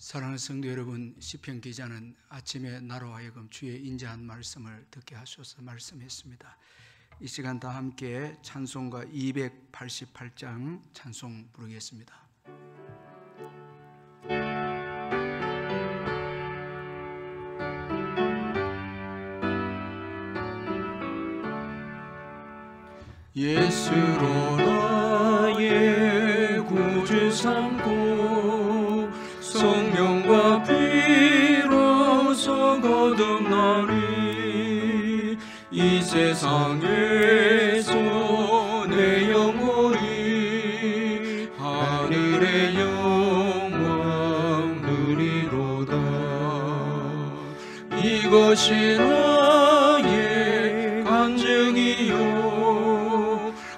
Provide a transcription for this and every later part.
사랑하는 성도 여러분, 시편 기자는 아침에 나로 하여금 주의 인자한 말씀을 듣게 하셔서 말씀했습니다. 이 시간 다 함께 찬송가 288장 찬송 부르겠습니다. 예수로 나의 구주 삼고 성령과 피로서 거듭나리. 이 세상에서 내 영혼이 하늘의 영광 누리로다. 이것이 나의 간증이요,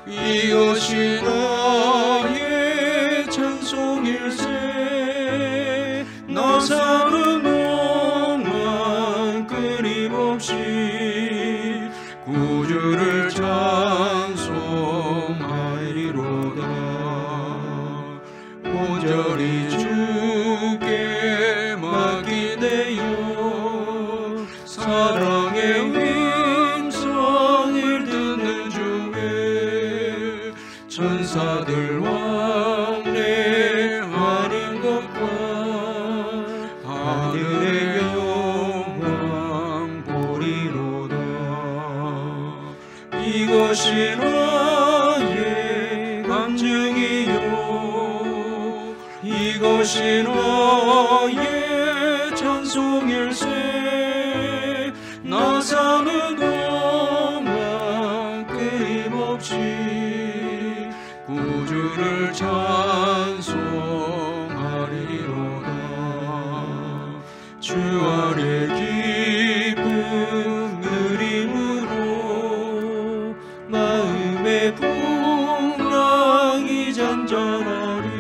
이것이 나의 찬송일세. 나 사는 동안 끊임없이 구주를 찬송하리로다. 온전히 주께 맡기네요. 사랑의 음성을 듣는 중에 천사들 왕래하는 것과 하늘의 영광 보리로다. 이것이 나의 간증이요, 이것이 나의 찬송일세. 나 사는 동안 끊임없이 구주를 찬송하리로다. 주 안에 기쁨 누림으로 마음의 풍랑이 잔잔하리.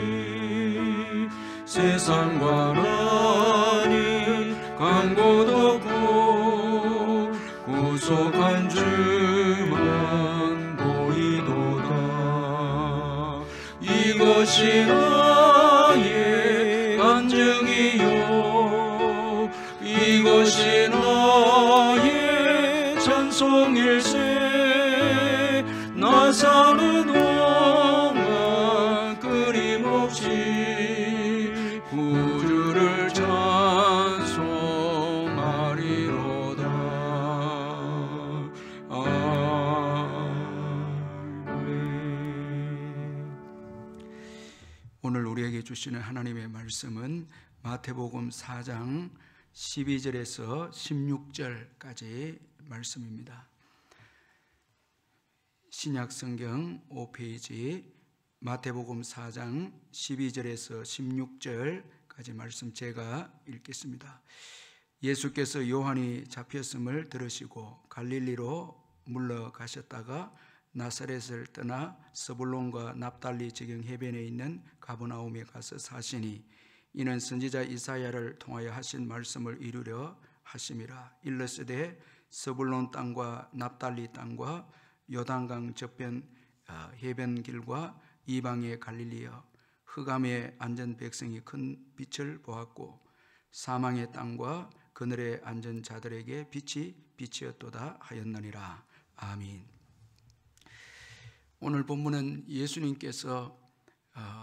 세상과 나니 간곳 없고 구속한 주만 보이도다. 이것이 나의 간증이요, 이것이 나의 찬송일세. 나 사는 동안 끊임없이 구주를 찬송하리로다. 아멘. 오늘 우리에게 주시는 하나님의 말씀은 마태복음 4장 12절에서 16절까지 말씀입니다. 신약성경 5페이지 마태복음 4장 12절에서 16절까지 말씀 제가 읽겠습니다. 예수께서 요한이 잡혔음을 들으시고 갈릴리로 물러가셨다가 나사렛을 떠나 스불론과 납달리 지경 해변에 있는 가버나움에 가서 사시니 이는 선지자 이사야를 통하여 하신 말씀을 이루려 하심이라. 일러스되 스불론 땅과 납달리 땅과 요단강 저편 해변길과 이방의 갈릴리여, 흑암에 앉은 백성이 큰 빛을 보았고 사망의 땅과 그늘에 앉은 자들에게 빛이 빛이었도다 하였느니라. 아멘. 오늘 본문은 예수님께서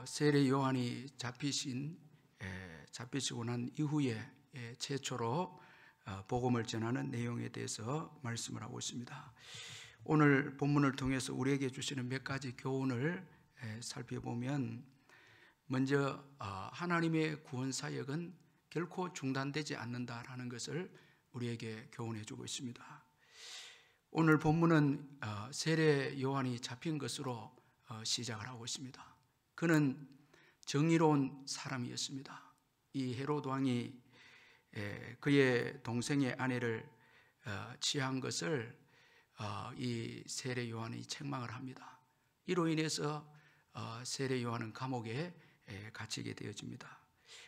세례 요한이 잡히시고 난 이후에 최초로 복음을 전하는 내용에 대해서 말씀을 하고 있습니다. 오늘 본문을 통해서 우리에게 주시는 몇 가지 교훈을 살펴보면, 먼저 하나님의 구원 사역은 결코 중단되지 않는다라는 것을 우리에게 교훈해 주고 있습니다. 오늘 본문은 세례 요한이 잡힌 것으로 시작을 하고 있습니다. 그는 정의로운 사람이었습니다. 이 헤롯 왕이 그의 동생의 아내를 취한 것을 이 세례 요한이 책망을 합니다. 이로 인해서 세례 요한은 감옥에 갇히게 되어집니다.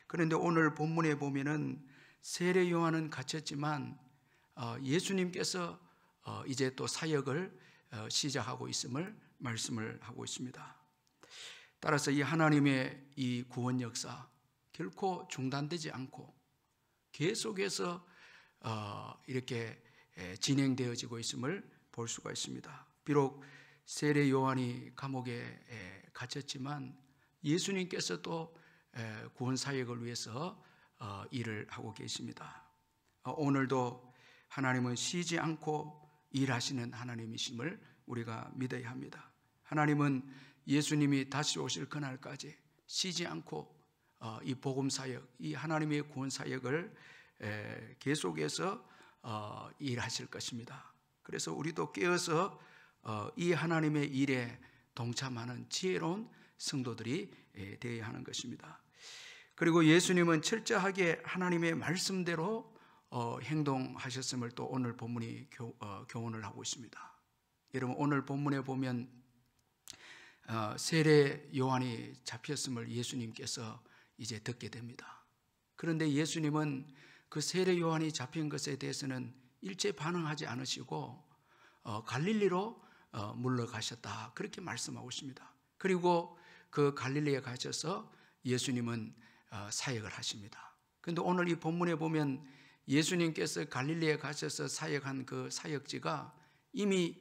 그런데 오늘 본문에 보면은 세례 요한은 갇혔지만 예수님께서 이제 또 사역을 시작하고 있음을 말씀을 하고 있습니다. 따라서 이 하나님의 이 구원 역사, 결코 중단되지 않고 계속해서 이렇게 진행되어지고 있음을 볼 수가 있습니다. 비록 세례 요한이 감옥에 갇혔지만 예수님께서 또 구원 사역을 위해서 일을 하고 계십니다. 오늘도 하나님은 쉬지 않고 일하시는 하나님이심을 우리가 믿어야 합니다. 하나님은 예수님이 다시 오실 그날까지 쉬지 않고 이 복음 사역, 이 하나님의 구원 사역을 계속해서 일하실 것입니다. 그래서 우리도 깨어서 이 하나님의 일에 동참하는 지혜로운 성도들이 되어야 하는 것입니다. 그리고 예수님은 철저하게 하나님의 말씀대로 행동하셨음을 또 오늘 본문이 교훈을 하고 있습니다. 여러분, 오늘 본문에 보면 세례 요한이 잡혔음을 예수님께서 이제 듣게 됩니다. 그런데 예수님은 그 세례 요한이 잡힌 것에 대해서는 일체 반응하지 않으시고 갈릴리로 물러가셨다, 그렇게 말씀하고 있습니다. 그리고 그 갈릴리에 가셔서 예수님은 사역을 하십니다. 그런데 오늘 이 본문에 보면 예수님께서 갈릴리에 가셔서 사역한 그 사역지가 이미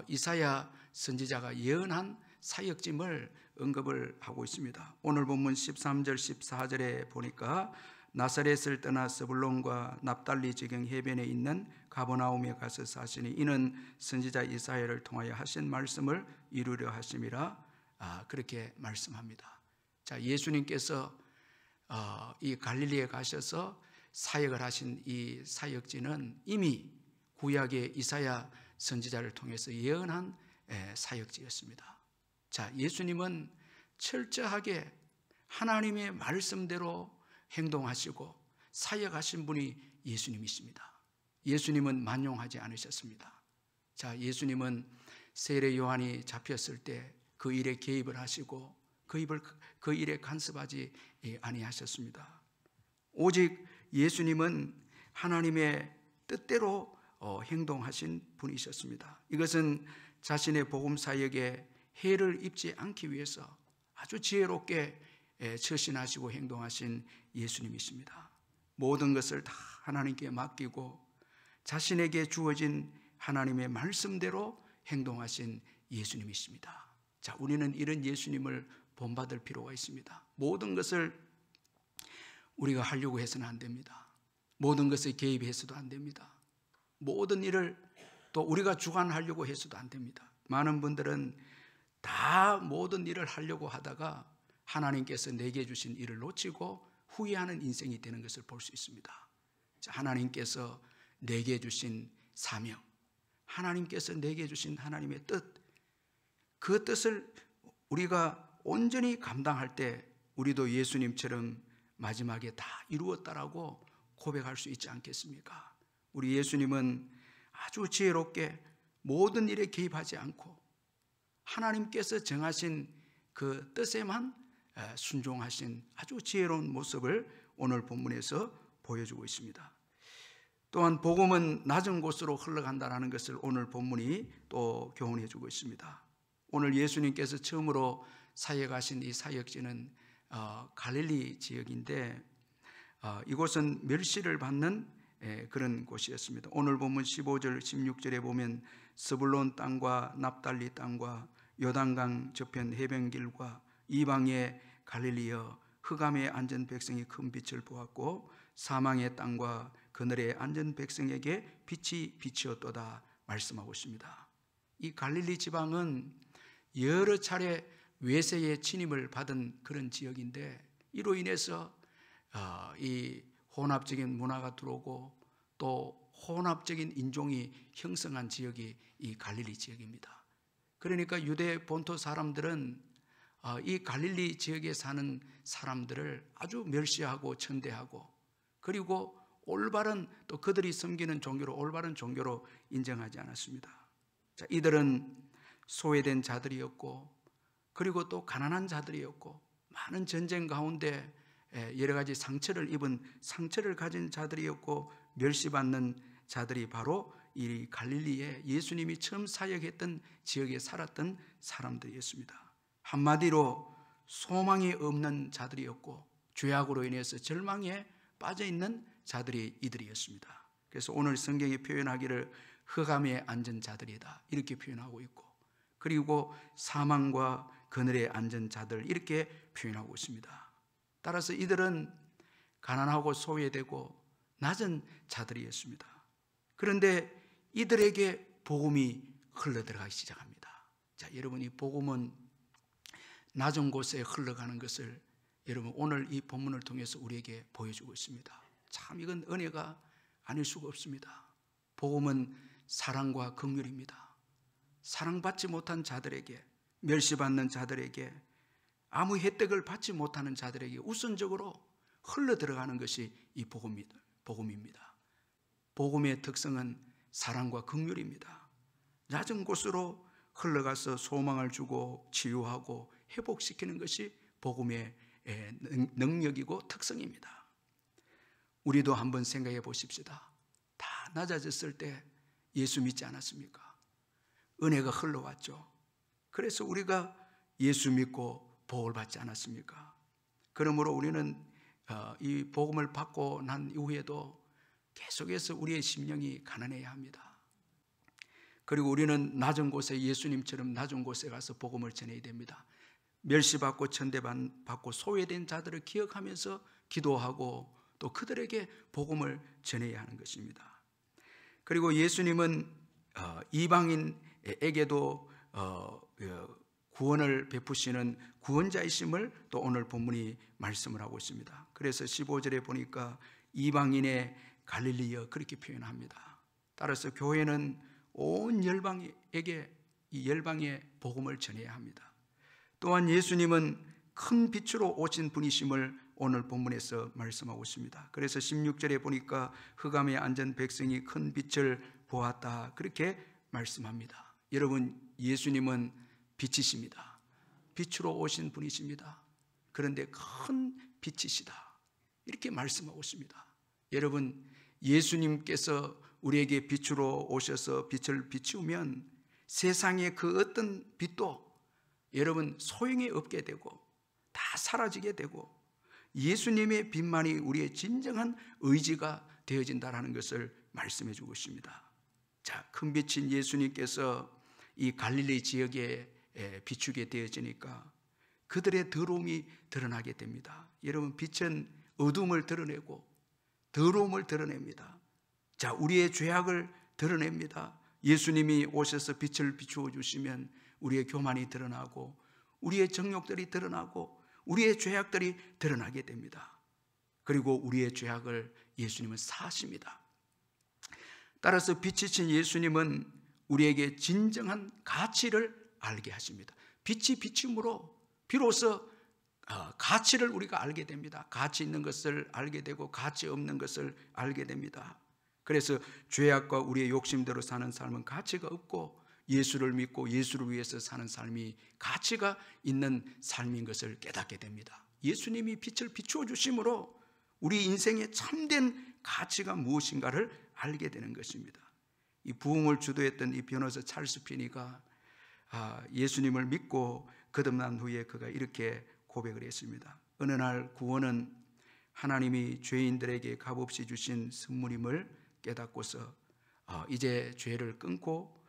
이사야 선지자가 예언한 사역짐을 언급을 하고 있습니다. 오늘 본문 13절 14절에 보니까 나사렛을 떠나 스불론과 납달리 지경 해변에 있는 가버나움에 가서 사시니 이는 선지자 이사야를 통하여 하신 말씀을 이루려 하심이라, 그렇게 말씀합니다. 자, 예수님께서 이 갈릴리에 가셔서 사역을 하신 이 사역지는 이미 구약의 이사야 선지자를 통해서 예언한 사역지였습니다. 자, 예수님은 철저하게 하나님의 말씀대로 행동하시고 사역하신 분이 예수님이십니다. 예수님은 만용하지 않으셨습니다. 자, 예수님은 세례 요한이 잡혔을 때 그 일에 개입을 하시고 그 일에 간섭하지 아니하셨습니다. 오직 예수님은 하나님의 뜻대로 행동하신 분이셨습니다. 이것은 자신의 복음 사역에 해를 입지 않기 위해서 아주 지혜롭게 처신하시고 행동하신 예수님이십니다. 모든 것을 다 하나님께 맡기고 자신에게 주어진 하나님의 말씀대로 행동하신 예수님이십니다. 자, 우리는 이런 예수님을 본받을 필요가 있습니다. 모든 것을 우리가 하려고 해서는 안 됩니다. 모든 것에 개입해서도 안 됩니다. 모든 일을 또 우리가 주관하려고 해서도 안 됩니다. 많은 분들은 다 모든 일을 하려고 하다가 하나님께서 내게 주신 일을 놓치고 후회하는 인생이 되는 것을 볼 수 있습니다. 자, 하나님께서 내게 주신 사명, 하나님께서 내게 주신 하나님의 뜻, 그 뜻을 우리가 온전히 감당할 때 우리도 예수님처럼 마지막에 다 이루었다라고 고백할 수 있지 않겠습니까? 우리 예수님은 아주 지혜롭게 모든 일에 개입하지 않고 하나님께서 정하신 그 뜻에만 순종하신 아주 지혜로운 모습을 오늘 본문에서 보여주고 있습니다. 또한 복음은 낮은 곳으로 흘러간다는 것을 오늘 본문이 또 교훈해 주고 있습니다. 오늘 예수님께서 처음으로 사역하신 이 사역지는 갈릴리 지역인데 이곳은 멸시를 받는 그런 곳이었습니다. 오늘 본문 15절 16절에 보면 스불론 땅과 납달리 땅과 요단강 저편 해변길과 이방의 갈릴리여 흑암에 앉은 백성이 큰 빛을 보았고 사망의 땅과 그늘에 앉은 백성에게 빛이 비치었도다 말씀하고 있습니다. 이 갈릴리 지방은 여러 차례 외세의 침입을 받은 그런 지역인데 이로 인해서 이 혼합적인 문화가 들어오고 또 혼합적인 인종이 형성한 지역이 이 갈릴리 지역입니다. 그러니까 유대 본토 사람들은 이 갈릴리 지역에 사는 사람들을 아주 멸시하고 천대하고 그리고 올바른 또 그들이 섬기는 종교로 올바른 종교로 인정하지 않았습니다. 자, 이들은 소외된 자들이었고 그리고 또 가난한 자들이었고 많은 전쟁 가운데 여러 가지 상처를 가진 자들이었고 멸시받는 자들이 바로 이 갈릴리에 예수님이 처음 사역했던 지역에 살았던 사람들이었습니다. 한마디로 소망이 없는 자들이었고 죄악으로 인해서 절망에 빠져 있는 자들이 이들이었습니다. 그래서 오늘 성경이 표현하기를 흑암에 앉은 자들이다 이렇게 표현하고 있고, 그리고 사망과 그늘에 앉은 자들 이렇게 표현하고 있습니다. 따라서 이들은 가난하고 소외되고 낮은 자들이었습니다. 그런데 이들에게 복음이 흘러들어가기 시작합니다. 자, 여러분, 이 복음은 낮은 곳에 흘러가는 것을 여러분 오늘 이 본문을 통해서 우리에게 보여주고 있습니다. 참 이건 은혜가 아닐 수가 없습니다. 복음은 사랑과 긍휼입니다. 사랑받지 못한 자들에게, 멸시받는 자들에게, 아무 혜택을 받지 못하는 자들에게 우선적으로 흘러들어가는 것이 이 복음입니다. 복음의 특성은 사랑과 긍휼입니다. 낮은 곳으로 흘러가서 소망을 주고 치유하고 회복시키는 것이 복음의 능력이고 특성입니다. 우리도 한번 생각해 보십시다. 다 낮아졌을 때 예수 믿지 않았습니까? 은혜가 흘러왔죠. 그래서 우리가 예수 믿고 복을 받지 않았습니까? 그러므로 우리는 이 복음을 받고 난 이후에도 계속해서 우리의 심령이 가난해야 합니다. 그리고 우리는 낮은 곳에, 예수님처럼 낮은 곳에 가서 복음을 전해야 됩니다. 멸시받고 천대받고 소외된 자들을 기억하면서 기도하고 또 그들에게 복음을 전해야 하는 것입니다. 그리고 예수님은 이방인에게도 구원을 베푸시는 구원자이심을 또 오늘 본문이 말씀을 하고 있습니다. 그래서 15절에 보니까 이방인의 갈릴리여 그렇게 표현합니다. 따라서 교회는 온 열방에게 이 열방의 복음을 전해야 합니다. 또한 예수님은 큰 빛으로 오신 분이심을 오늘 본문에서 말씀하고 있습니다. 그래서 16절에 보니까 흑암에 앉은 백성이 큰 빛을 보았다 그렇게 말씀합니다. 여러분, 예수님은 빛이십니다. 빛으로 오신 분이십니다. 그런데 큰 빛이시다 이렇게 말씀하고 있습니다. 여러분, 예수님께서 우리에게 빛으로 오셔서 빛을 비추면 세상의 그 어떤 빛도 여러분 소용이 없게 되고 다 사라지게 되고 예수님의 빛만이 우리의 진정한 의지가 되어진다는 것을 말씀해 주고 있습니다. 자, 큰 빛인 예수님께서 이 갈릴리 지역에 비추게 되어지니까 그들의 더러움이 드러나게 됩니다. 여러분, 빛은 어둠을 드러내고 더러움을 드러냅니다. 자, 우리의 죄악을 드러냅니다. 예수님이 오셔서 빛을 비추어 주시면 우리의 교만이 드러나고 우리의 정욕들이 드러나고 우리의 죄악들이 드러나게 됩니다. 그리고 우리의 죄악을 예수님은 사하십니다. 따라서 빛이신 예수님은 우리에게 진정한 가치를 알게 하십니다. 빛이 비춤으로 비로소 가치를 우리가 알게 됩니다. 가치 있는 것을 알게 되고 가치 없는 것을 알게 됩니다. 그래서 죄악과 우리의 욕심대로 사는 삶은 가치가 없고 예수를 믿고 예수를 위해서 사는 삶이 가치가 있는 삶인 것을 깨닫게 됩니다. 예수님이 빛을 비추어 주심으로 우리 인생의 참된 가치가 무엇인가를 알게 되는 것입니다. 이 부흥을 주도했던 이 변호사 찰스 피니가 예수님을 믿고 거듭난 후에 그가 이렇게 고백을 했습니다. 어느 날 구원은 하나님이 죄인들에게 값없이 주신 선물임을 깨닫고서 이제 죄를 끊고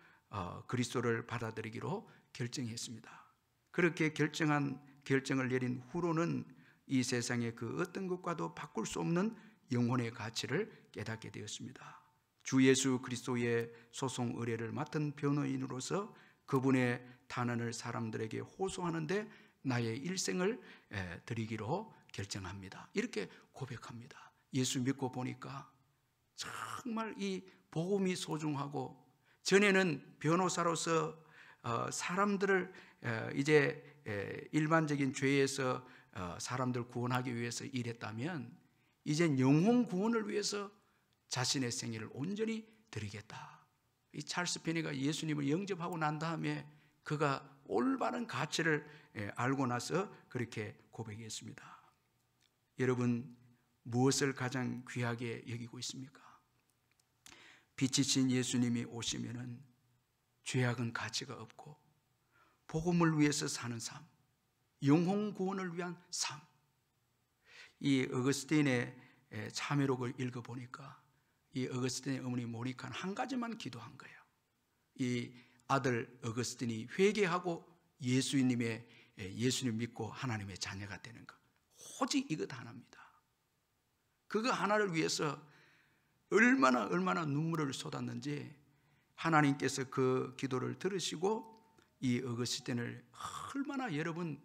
그리스도를 받아들이기로 결정했습니다. 그렇게 결정을 내린 후로는 이 세상의 그 어떤 것과도 바꿀 수 없는 영혼의 가치를 깨닫게 되었습니다. 주 예수 그리스도의 소송 의뢰를 맡은 변호인으로서 그분의 탄원을 사람들에게 호소하는데 나의 일생을 드리기로 결정합니다. 이렇게 고백합니다. 예수 믿고 보니까 정말 이 복음이 소중하고, 전에는 변호사로서 사람들을 이제 일반적인 죄에서 사람들 구원하기 위해서 일했다면 이젠 영혼 구원을 위해서 자신의 생애를 온전히 드리겠다. 이 찰스 피니가 예수님을 영접하고 난 다음에 그가 올바른 가치를 알고 나서 그렇게 고백했습니다. 여러분, 무엇을 가장 귀하게 여기고 있습니까? 빛이신 예수님이 오시면은 죄악은 가치가 없고 복음을 위해서 사는 삶, 영혼 구원을 위한 삶, 이 어거스틴의 참회록을 읽어보니까 이 어거스틴의 어머니 모니카는 한 가지만 기도한 거예요. 이 아들 어거스틴이 회개하고 예수님 믿고 하나님의 자녀가 되는 것, 오직 이것 하나입니다. 그거 하나를 위해서 얼마나 눈물을 쏟았는지 하나님께서 그 기도를 들으시고 이 어거스틴을 얼마나 여러분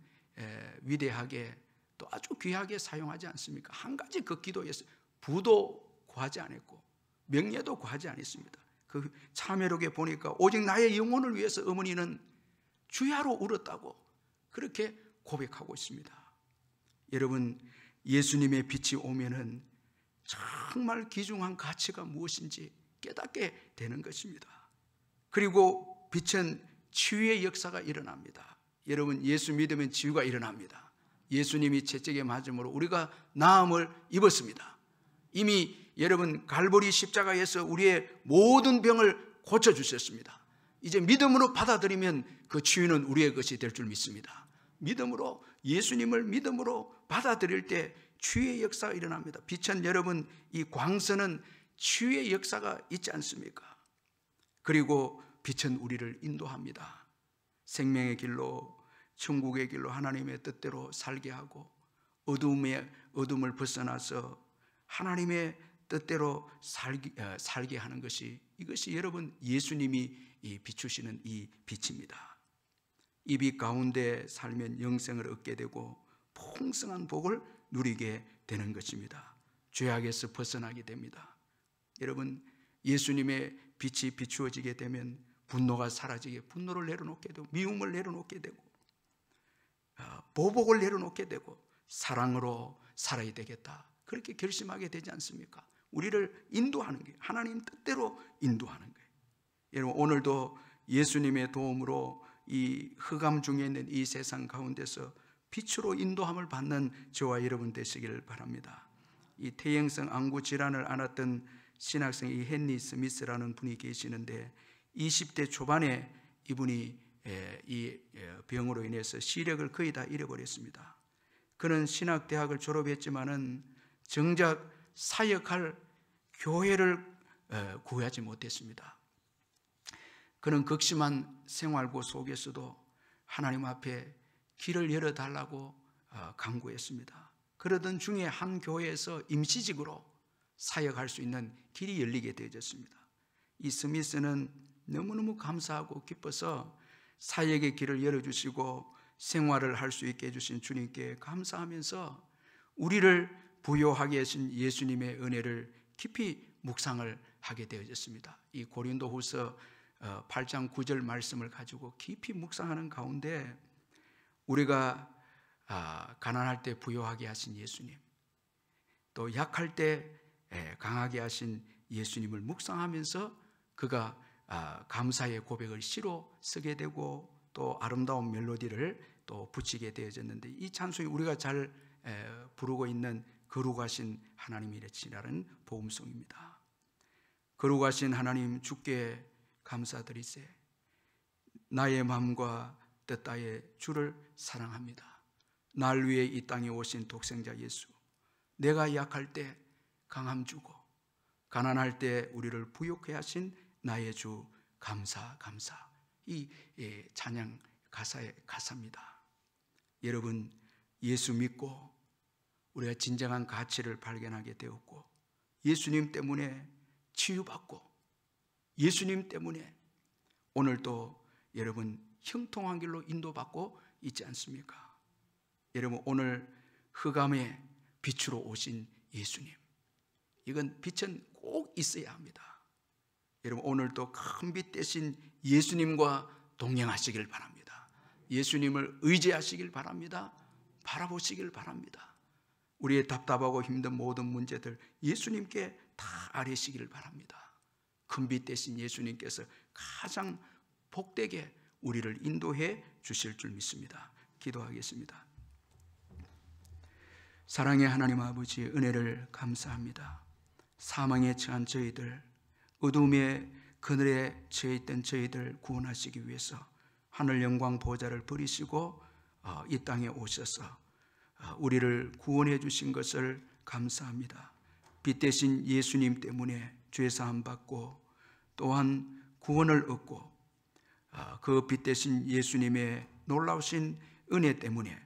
위대하게 또 아주 귀하게 사용하지 않습니까? 한 가지 그 기도에서 부도 구하지 않았고 명예도 구하지 않았습니다. 그 참회록에 보니까 오직 나의 영혼을 위해서 어머니는 주야로 울었다고 그렇게 고백하고 있습니다. 여러분, 예수님의 빛이 오면은 정말 귀중한 가치가 무엇인지 깨닫게 되는 것입니다. 그리고 빛은 치유의 역사가 일어납니다. 여러분, 예수 믿으면 치유가 일어납니다. 예수님이 채찍에 맞음으로 우리가 나음을 입었습니다. 이미 여러분 갈보리 십자가에서 우리의 모든 병을 고쳐주셨습니다. 이제 믿음으로 받아들이면 그 치유는 우리의 것이 될 줄 믿습니다. 믿음으로, 예수님을 믿음으로 받아들일 때 치유의 역사가 일어납니다. 빛은 여러분, 이 광선은 치유의 역사가 있지 않습니까? 그리고 빛은 우리를 인도합니다. 생명의 길로, 천국의 길로, 하나님의 뜻대로 살게 하고 어둠을 벗어나서 하나님의 뜻대로 살게 하는 것이, 이것이 여러분 예수님이 비추시는 이 빛입니다. 이 빛 가운데 살면 영생을 얻게 되고 풍성한 복을 누리게 되는 것입니다. 죄악에서 벗어나게 됩니다. 여러분, 예수님의 빛이 비추어지게 되면 분노가 사라지게, 분노를 내려놓게 되고 미움을 내려놓게 되고 보복을 내려놓게 되고 사랑으로 살아야 되겠다, 그렇게 결심하게 되지 않습니까? 우리를 인도하는 게, 하나님 뜻대로 인도하는 거예요. 여러분, 오늘도 예수님의 도움으로 이 흑암 중에 있는 이 세상 가운데서 빛으로 인도함을 받는 저와 여러분 되시길 바랍니다. 이 퇴행성 안구 질환을 앓았던 신학생 이 헨리 스미스라는 분이 계시는데 20대 초반에 이분이 이 병으로 인해서 시력을 거의 다 잃어버렸습니다. 그는 신학대학을 졸업했지만은 정작 사역할 교회를 구하지 못했습니다. 그는 극심한 생활고 속에서도 하나님 앞에 길을 열어달라고 간구했습니다. 그러던 중에 한 교회에서 임시직으로 사역할 수 있는 길이 열리게 되어졌습니다. 이 스미스는 너무너무 감사하고 기뻐서 사역의 길을 열어주시고 생활을 할 수 있게 해주신 주님께 감사하면서 우리를 부요하게 하신 예수님의 은혜를 깊이 묵상을 하게 되어졌습니다. 이 고린도후서 8장 9절 말씀을 가지고 깊이 묵상하는 가운데 우리가 가난할 때 부요하게 하신 예수님, 또 약할 때 강하게 하신 예수님을 묵상하면서 그가 감사의 고백을 시로 쓰게 되고 또 아름다운 멜로디를 또 붙이게 되어졌는데, 이 찬송이 우리가 잘 부르고 있는 거룩하신 하나님이시라는 복음송입니다. 거룩하신 하나님, 주께 감사드리세. 나의 마음과 뜻 다해 주를 사랑합니다. 날 위해 이 땅에 오신 독생자 예수, 내가 약할 때 강함 주고 가난할 때 우리를 부욕해 하신 나의 주, 감사. 이 찬양 가사의 가사입니다. 여러분, 예수 믿고 우리가 진정한 가치를 발견하게 되었고, 예수님 때문에 치유받고, 예수님 때문에 오늘도 여러분 형통한 길로 인도받고 있지 않습니까? 여러분, 오늘 흑암의 빛으로 오신 예수님, 이건 빛은 꼭 있어야 합니다. 여러분, 오늘도 큰 빛 대신 예수님과 동행하시길 바랍니다. 예수님을 의지하시길 바랍니다. 바라보시길 바랍니다. 우리의 답답하고 힘든 모든 문제들 예수님께 다 아뢰시길 바랍니다. 큰 빛 대신 예수님께서 가장 복되게 우리를 인도해 주실 줄 믿습니다. 기도하겠습니다. 사랑의 하나님 아버지, 은혜를 감사합니다. 사망에 처한 저희들, 어둠의 그늘에 처해있던 저희들 구원하시기 위해서 하늘 영광 보좌를 버리시고 이 땅에 오셔서 우리를 구원해 주신 것을 감사합니다. 빛 대신 예수님 때문에 죄사함 받고 또한 구원을 얻고 그 빛 대신 예수님의 놀라우신 은혜 때문에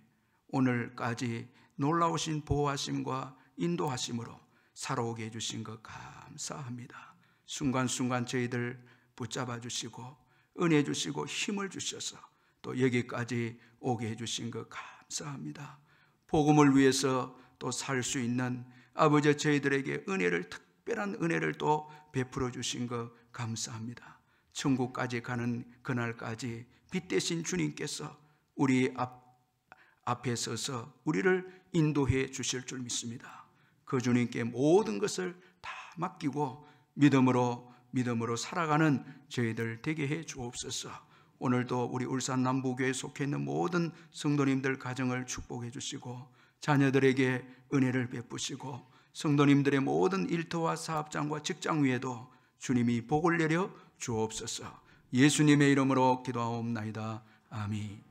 오늘까지 놀라우신 보호하심과 인도하심으로 살아오게 해주신 것 감사합니다. 순간순간 저희들 붙잡아 주시고 은혜 주시고 힘을 주셔서 또 여기까지 오게 해주신 것 감사합니다. 복음을 위해서 또 살 수 있는 아버지 저희들에게 은혜를, 특별한 은혜를 또 베풀어 주신 것 감사합니다. 천국까지 가는 그날까지 빛 대신 주님께서 우리 앞에 서서 우리를 인도해 주실 줄 믿습니다. 그 주님께 모든 것을 다 맡기고 믿음으로 살아가는 저희들 되게 해 주옵소서. 오늘도 우리 울산 남부교회에 속해 있는 모든 성도님들 가정을 축복해 주시고 자녀들에게 은혜를 베푸시고 성도님들의 모든 일터와 사업장과 직장 위에도 주님이 복을 내려 주옵소서. 예수님의 이름으로 기도하옵나이다. 아멘.